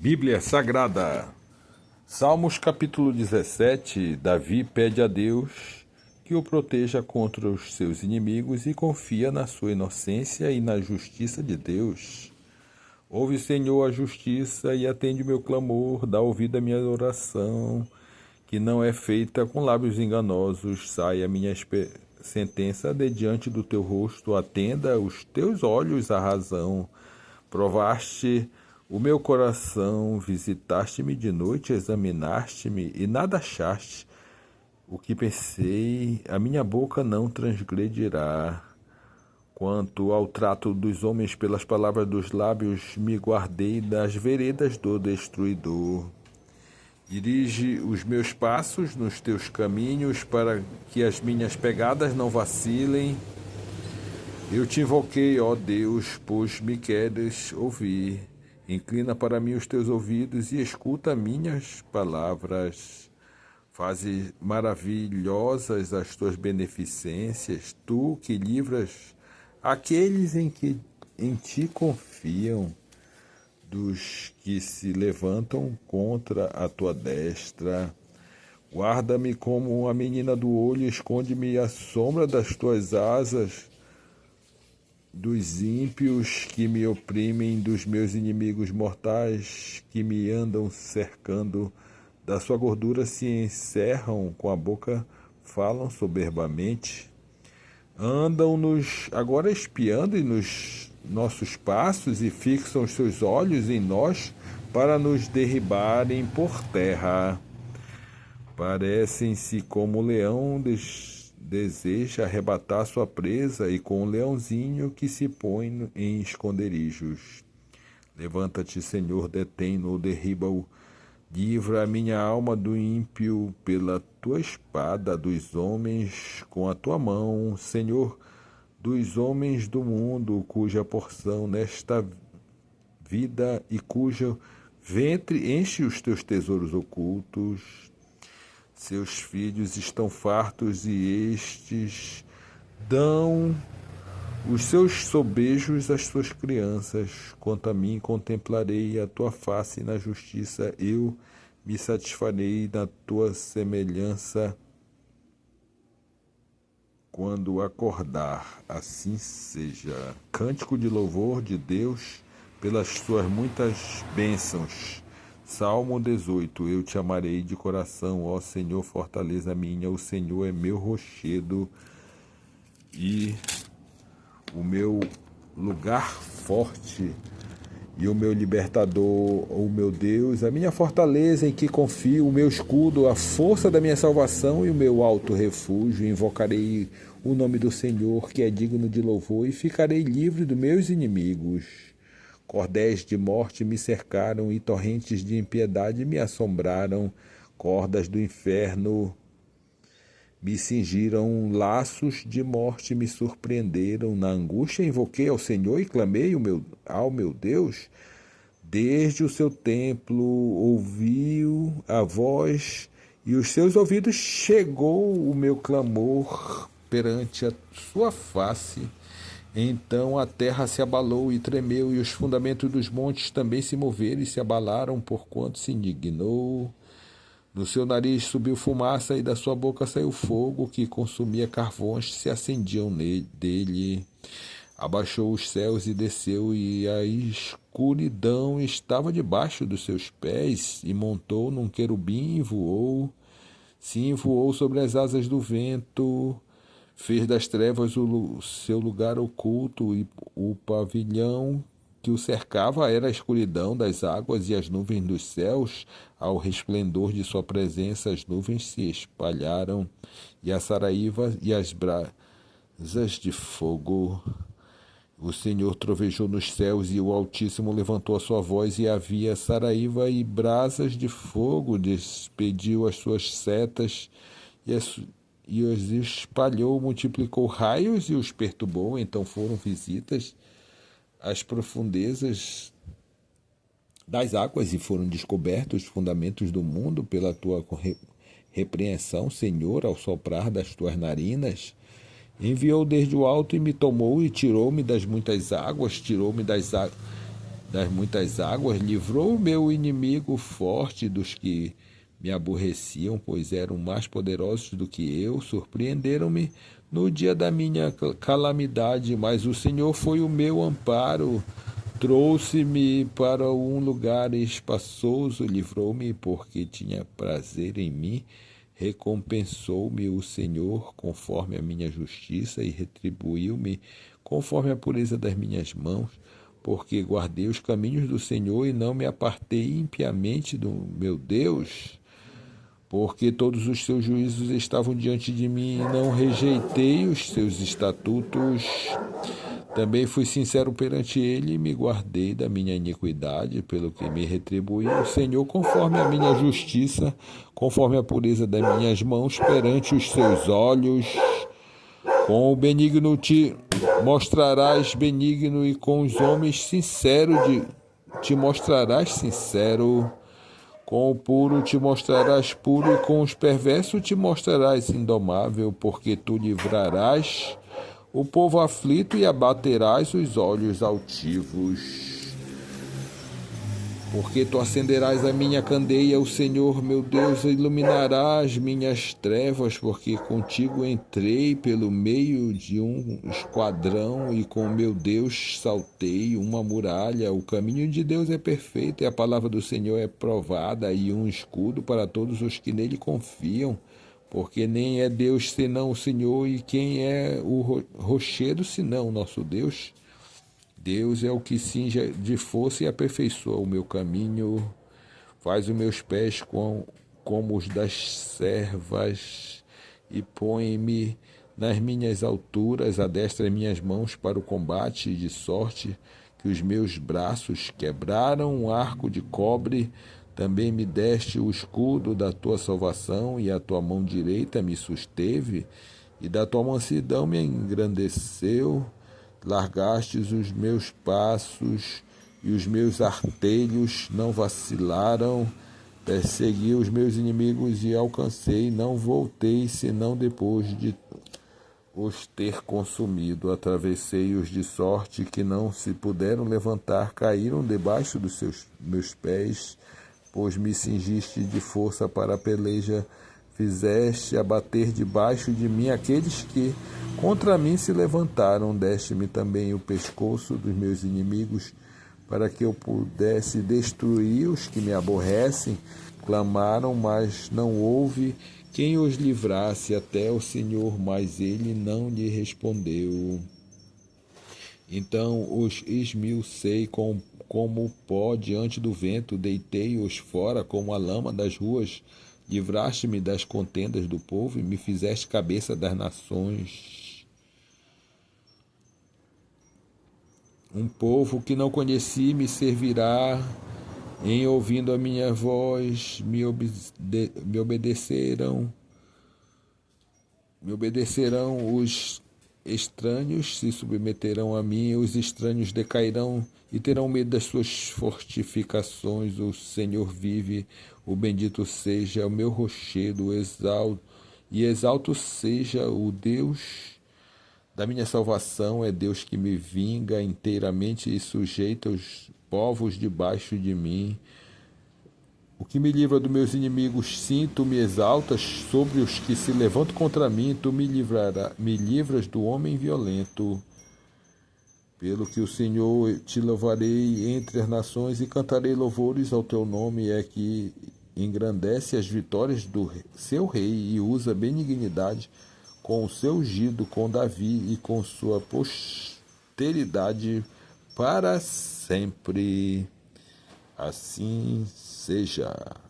Bíblia Sagrada, Salmos capítulo 17. Davi pede a Deus que o proteja contra os seus inimigos e confia na sua inocência e na justiça de Deus. Ouve, Senhor, a justiça e atende o meu clamor, dá ouvido à minha oração, que não é feita com lábios enganosos. Saia a minha sentença de diante do teu rosto, atenda os teus olhos à razão. Provaste o meu coração, visitaste-me de noite, examinaste-me e nada achaste. O que pensei, a minha boca não transgredirá. Quanto ao trato dos homens, pelas palavras dos lábios, me guardei das veredas do destruidor. Dirige os meus passos nos teus caminhos, para que as minhas pegadas não vacilem. Eu te invoquei, ó Deus, pois me queres ouvir. Inclina para mim os teus ouvidos e escuta minhas palavras. Faze maravilhosas as tuas beneficências, tu que livras aqueles em ti confiam, dos que se levantam contra a tua destra. Guarda-me como a menina do olho, esconde-me à sombra das tuas asas, dos ímpios que me oprimem, dos meus inimigos mortais que me andam cercando. Da sua gordura se encerram, com a boca falam soberbamente. Andam-nos agora espiando nos nossos passos e fixam os seus olhos em nós para nos derribarem por terra. Parecem-se como o leão deseja arrebatar sua presa, e com o leãozinho que se põe em esconderijos. Levanta-te, Senhor, detém-no ou derriba-o. Livra a minha alma do ímpio pela tua espada, dos homens com a tua mão, Senhor, dos homens do mundo, cuja porção nesta vida e cujo ventre enche os teus tesouros ocultos. Seus filhos estão fartos e estes dão os seus sobejos às suas crianças. Quanto a mim, contemplarei a tua face na justiça, eu me satisfarei na tua semelhança quando acordar. Assim seja. Cântico de louvor de Deus pelas suas muitas bênçãos. Salmo 18. Eu te amarei de coração, ó Senhor, fortaleza minha. O Senhor é meu rochedo e o meu lugar forte, e o meu libertador, o meu Deus, a minha fortaleza em que confio, o meu escudo, a força da minha salvação e o meu alto refúgio. Invocarei o nome do Senhor, que é digno de louvor, e ficarei livre dos meus inimigos. Cordéis de morte me cercaram e torrentes de impiedade me assombraram. Cordas do inferno me cingiram, laços de morte me surpreenderam. Na angústia invoquei ao Senhor e clamei ao meu Deus. Desde o seu templo ouviu a voz, e os seus ouvidos chegou o meu clamor perante a sua face. Então a terra se abalou e tremeu, e os fundamentos dos montes também se moveram e se abalaram, porquanto se indignou. Do seu nariz subiu fumaça, e da sua boca saiu fogo que consumia carvões, se acendiam dele. Abaixou os céus e desceu, e a escuridão estava debaixo dos seus pés, e montou num querubim e voou. Sim, voou sobre as asas do vento, fez das trevas o seu lugar oculto, e o pavilhão que o cercava era a escuridão das águas e as nuvens dos céus. Ao resplendor de sua presença as nuvens se espalharam, e a saraíva e as brasas de fogo. O Senhor trovejou nos céus, e o Altíssimo levantou a sua voz, e havia saraíva e brasas de fogo. Despediu as suas setas e os espalhou, multiplicou raios e os perturbou. Então foram visitas às profundezas das águas, e foram descobertos os fundamentos do mundo pela tua repreensão, Senhor, ao soprar das tuas narinas. Enviou desde o alto e me tomou, e tirou-me das muitas águas, tirou-me das muitas águas, livrou o meu inimigo forte dos que me aborreciam, pois eram mais poderosos do que eu, surpreenderam-me no dia da minha calamidade, mas o Senhor foi o meu amparo, trouxe-me para um lugar espaçoso, livrou-me porque tinha prazer em mim, recompensou-me o Senhor conforme a minha justiça e retribuiu-me conforme a pureza das minhas mãos, porque guardei os caminhos do Senhor e não me apartei impiamente do meu Deus. Porque todos os seus juízos estavam diante de mim e não rejeitei os seus estatutos. Também fui sincero perante ele e me guardei da minha iniquidade, pelo que me retribuiu o Senhor conforme a minha justiça, conforme a pureza das minhas mãos perante os seus olhos. Com o benigno te mostrarás benigno e com os homens sincero te mostrarás sincero. Com o puro te mostrarás puro e com os perversos te mostrarás indomável, porque tu livrarás o povo aflito e abaterás os olhos altivos. Porque tu acenderás a minha candeia, o Senhor meu Deus iluminará as minhas trevas, porque contigo entrei pelo meio de um esquadrão e com meu Deus saltei uma muralha. O caminho de Deus é perfeito e a palavra do Senhor é provada e um escudo para todos os que nele confiam. Porque nem é Deus senão o Senhor, e quem é o rochedo senão o nosso Deus? Deus é o que cinge de força e aperfeiçoa o meu caminho, faz os meus pés como os das servas e põe-me nas minhas alturas, adestra as minhas mãos para o combate, de sorte que os meus braços quebraram um arco de cobre. Também me deste o escudo da tua salvação e a tua mão direita me susteve e da tua mansidão me engrandeceu. Largastes os meus passos e os meus artelhos não vacilaram. Persegui os meus inimigos e alcancei, não voltei, senão depois de os ter consumido. Atravessei-os de sorte que não se puderam levantar, caíram debaixo dos meus pés, pois me cingiste de força para a peleja, fizeste abater debaixo de mim aqueles que contra mim se levantaram, deste-me também o pescoço dos meus inimigos, para que eu pudesse destruir os que me aborrecem. Clamaram, mas não houve quem os livrasse, até o Senhor, mas ele não lhe respondeu. Então os esmiucei como pó diante do vento, deitei-os fora como a lama das ruas. Livraste-me das contendas do povo e me fizeste cabeça das nações. Um povo que não conheci me servirá, em ouvindo a minha voz me obedecerão. Me obedecerão os estranhos, se submeterão a mim, os estranhos decairão e terão medo das suas fortificações. O Senhor vive, o bendito seja o meu rochedo, exalto seja o Deus da minha salvação. É Deus que me vinga inteiramente e sujeita os povos debaixo de mim. O que me livra dos meus inimigos, sim, tu me exaltas sobre os que se levantam contra mim, tu me livras do homem violento. Pelo que o Senhor te louvarei entre as nações e cantarei louvores ao teu nome, é que engrandece as vitórias do seu rei e usa benignidade com o seu ungido, com Davi e com sua posteridade para sempre. Assim seja.